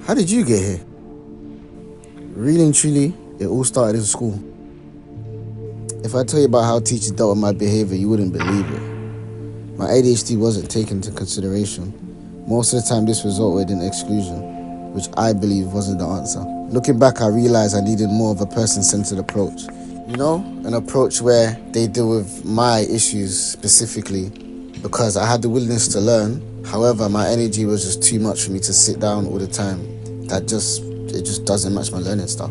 How did you get here? Really and truly, it all started in school. If I tell you about how teachers dealt with my behavior, you wouldn't believe it. My ADHD wasn't taken into consideration. Most of the time, this resulted in exclusion, which I believe wasn't the answer. Looking back, I realized I needed more of a person-centered approach. You know, an approach where they deal with my issues specifically, because I had the willingness to learn. However, my energy was just too much for me to sit down all the time. It just doesn't match my learning style.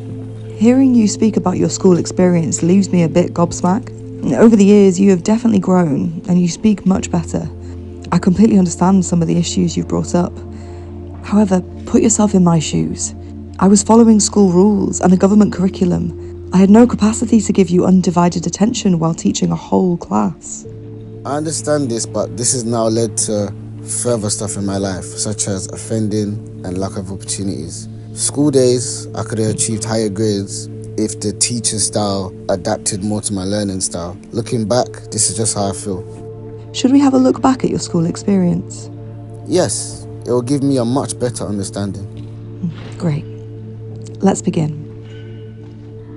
Hearing you speak about your school experience leaves me a bit gobsmacked. Over the years, you have definitely grown and you speak much better. I completely understand some of the issues you've brought up. However, put yourself in my shoes. I was following school rules and a government curriculum. I had no capacity to give you undivided attention while teaching a whole class. I understand this, but this has now led to further stuff in my life, such as offending and lack of opportunities. School days, I could have achieved higher grades if the teaching style adapted more to my learning style. Looking back, this is just how I feel. Should we have a look back at your school experience? Yes, it will give me a much better understanding. Great. Let's begin.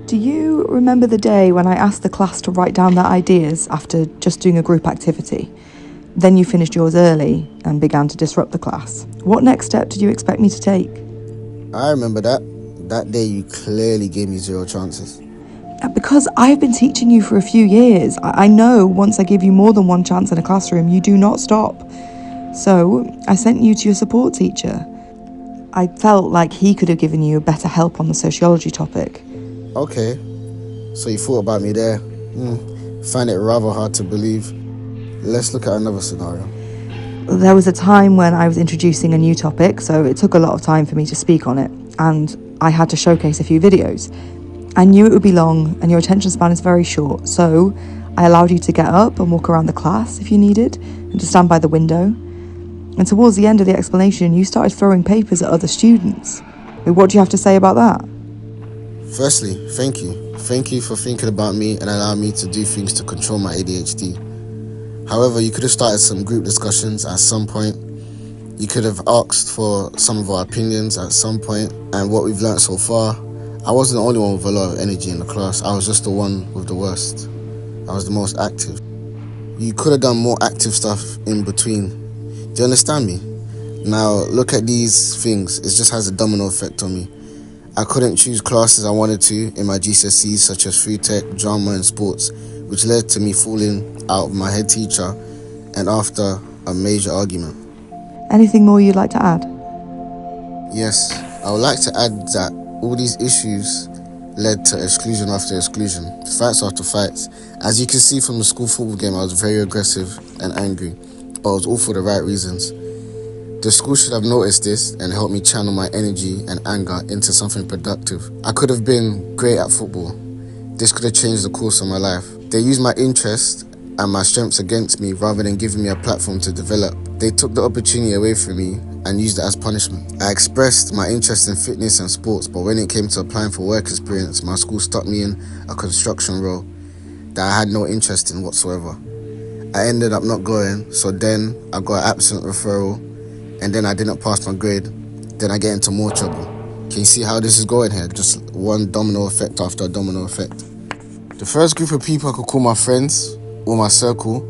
Do you remember the day when I asked the class to write down their ideas after just doing a group activity? Then you finished yours early and began to disrupt the class. What next step did you expect me to take? I remember that. That day you clearly gave me 0 chances. Because I've been teaching you for a few years. I know once I give you more than one chance in a classroom, you do not stop. So I sent you to your support teacher. I felt like he could have given you better help on the sociology topic. Okay, so you thought about me there. Find it rather hard to believe. Let's look at another scenario. There was a time when I was introducing a new topic, so it took a lot of time for me to speak on it, and I had to showcase a few videos. I knew it would be long, and your attention span is very short, so I allowed you to get up and walk around the class if you needed, and to stand by the window. And towards the end of the explanation, you started throwing papers at other students. What do you have to say about that? Firstly, thank you. Thank you for thinking about me and allowing me to do things to control my ADHD. However, you could have started some group discussions at some point. You could have asked for some of our opinions at some point. And what we've learned so far, I wasn't the only one with a lot of energy in the class. I was just the one with the worst. I was the most active. You could have done more active stuff in between. Do you understand me? Now, look at these things. It just has a domino effect on me. I couldn't choose classes I wanted to in my GCSEs, such as food tech, drama and sports, which led to me falling out with my head teacher and after a major argument. Anything more you'd like to add? Yes, I would like to add that all these issues led to exclusion after exclusion, fights after fights. As you can see from the school football game, I was very aggressive and angry, but it was all for the right reasons. The school should have noticed this and helped me channel my energy and anger into something productive. I could have been great at football. This could have changed the course of my life. They used my interest and my strengths against me rather than giving me a platform to develop. They took the opportunity away from me and used it as punishment. I expressed my interest in fitness and sports, but when it came to applying for work experience, my school stuck me in a construction role that I had no interest in whatsoever. I ended up not going, so then I got an absent referral, and then I didn't pass my grade. Then I get into more trouble. Can you see how this is going here? Just one domino effect after a domino effect. The first group of people I could call my friends or my circle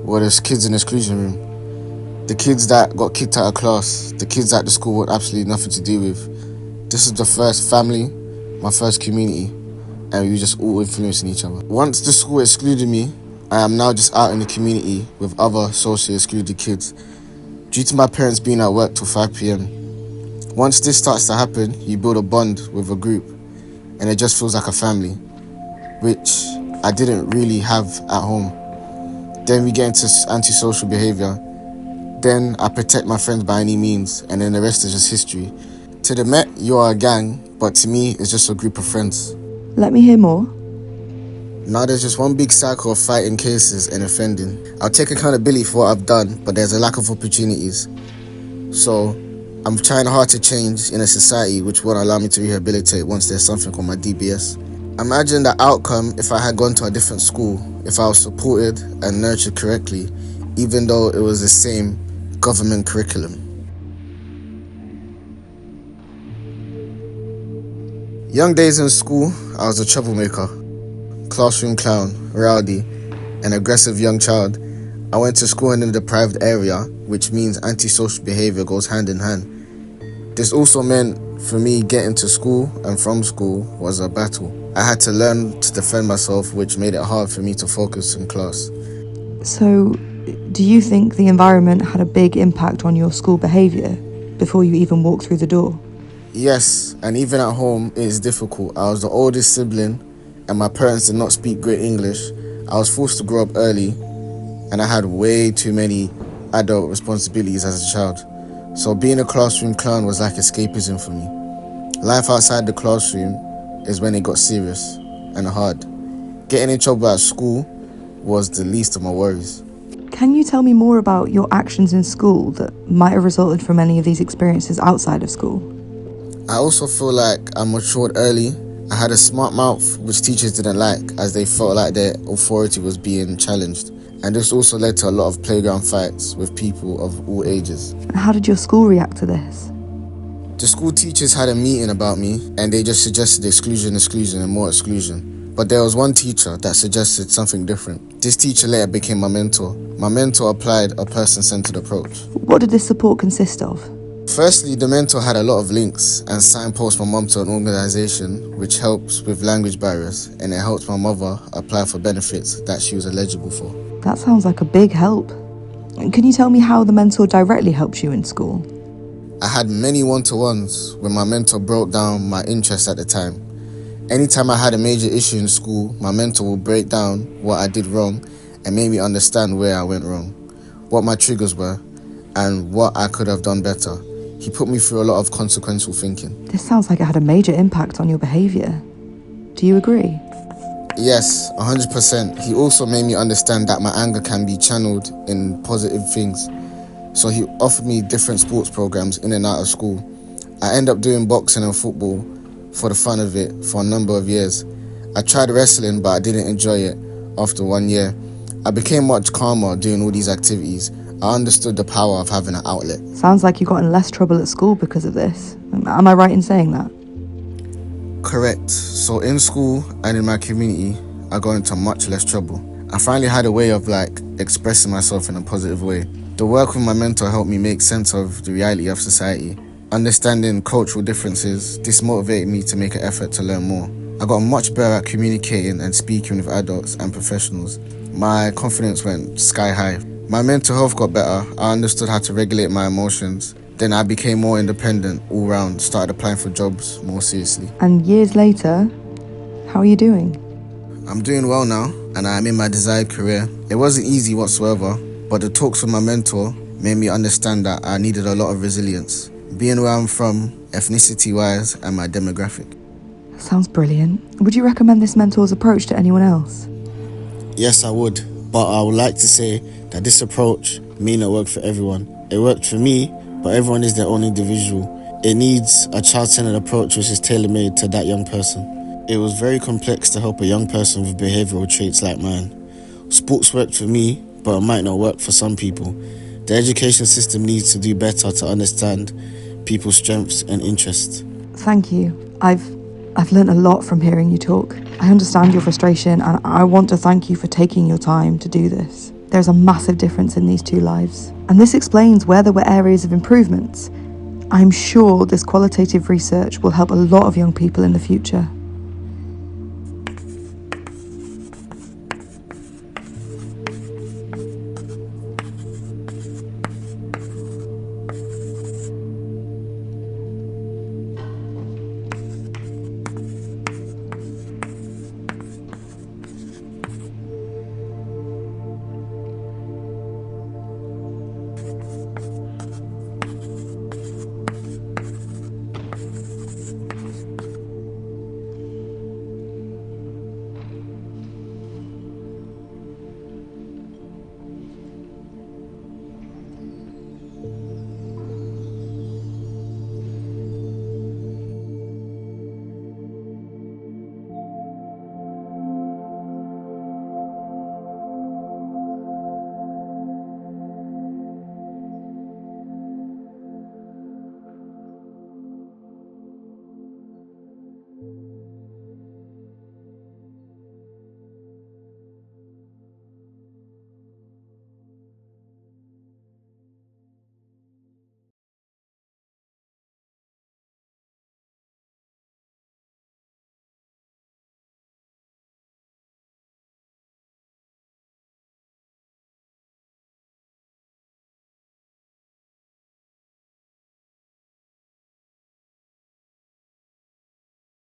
were the kids in the exclusion room. The kids that got kicked out of class, the kids that the school wanted absolutely nothing to do with. This is the first family, my first community, and we were just all influencing each other. Once the school excluded me, I am now just out in the community with other socially excluded kids. Due to my parents being at work till 5 p.m. Once this starts to happen, you build a bond with a group, and it just feels like a family, which I didn't really have at home. Then we get into antisocial behavior. Then I protect my friends by any means, and then the rest is just history. To the Met, you are a gang, but to me, it's just a group of friends. Let me hear more. Now there's just one big cycle of fighting cases and offending. I'll take accountability for what I've done, but there's a lack of opportunities. So I'm trying hard to change in a society which won't allow me to rehabilitate once there's something on my DBS. Imagine the outcome if I had gone to a different school, if I was supported and nurtured correctly, even though it was the same government curriculum. Young days in school, I was a troublemaker, classroom clown, rowdy, an aggressive young child. I went to school in a deprived area, which means antisocial behavior goes hand in hand. This also meant for me getting to school and from school was a battle. I had to learn to defend myself, which made it hard for me to focus in class. So, do you think the environment had a big impact on your school behaviour before you even walked through the door? Yes, and even at home it is difficult. I was the oldest sibling and my parents did not speak great English. I was forced to grow up early and I had way too many adult responsibilities as a child. So being a classroom clown was like escapism for me. Life outside the classroom is when it got serious and hard. Getting in trouble at school was the least of my worries. Can you tell me more about your actions in school that might have resulted from any of these experiences outside of school? I also feel like I matured early. I had a smart mouth, which teachers didn't like, as they felt like their authority was being challenged. And this also led to a lot of playground fights with people of all ages. And how did your school react to this? The school teachers had a meeting about me and they just suggested exclusion, and more exclusion. But there was one teacher that suggested something different. This teacher later became my mentor. My mentor applied a person-centered approach. What did this support consist of? Firstly, the mentor had a lot of links and signposted my mum to an organisation which helps with language barriers, and it helped my mother apply for benefits that she was eligible for. That sounds like a big help. Can you tell me how the mentor directly helps you in school? I had many one-to-ones when my mentor broke down my interests at the time. Anytime I had a major issue in school, my mentor would break down what I did wrong and make me understand where I went wrong, what my triggers were, and what I could have done better. He put me through a lot of consequential thinking. This sounds like it had a major impact on your behaviour. Do you agree? Yes, 100%. He also made me understand that my anger can be channeled in positive things. So he offered me different sports programs in and out of school. I ended up doing boxing and football for the fun of it for a number of years. I tried wrestling, but I didn't enjoy it after 1 year. I became much calmer doing all these activities. I understood the power of having an outlet. Sounds like you got in less trouble at school because of this. Am I right in saying that? Correct. So in school and in my community, I got into much less trouble. I finally had a way of expressing myself in a positive way. The work with my mentor helped me make sense of the reality of society. Understanding cultural differences, this motivated me to make an effort to learn more. I got much better at communicating and speaking with adults and professionals. My confidence went sky high. My mental health got better. I understood how to regulate my emotions. Then I became more independent all round, started applying for jobs more seriously. And years later, how are you doing? I'm doing well now, and I'm in my desired career. It wasn't easy whatsoever, but the talks with my mentor made me understand that I needed a lot of resilience, being where I'm from, ethnicity-wise, and my demographic. Sounds brilliant. Would you recommend this mentor's approach to anyone else? Yes, I would, but I would like to say that this approach may not work for everyone. It worked for me, but everyone is their own individual. It needs a child-centered approach which is tailor-made to that young person. It was very complex to help a young person with behavioural traits like mine. Sports worked for me, but it might not work for some people. The education system needs to do better to understand people's strengths and interests. Thank you. I've learned a lot from hearing you talk. I understand your frustration and I want to thank you for taking your time to do this. There's a massive difference in these two lives. And this explains where there were areas of improvements. I'm sure this qualitative research will help a lot of young people in the future.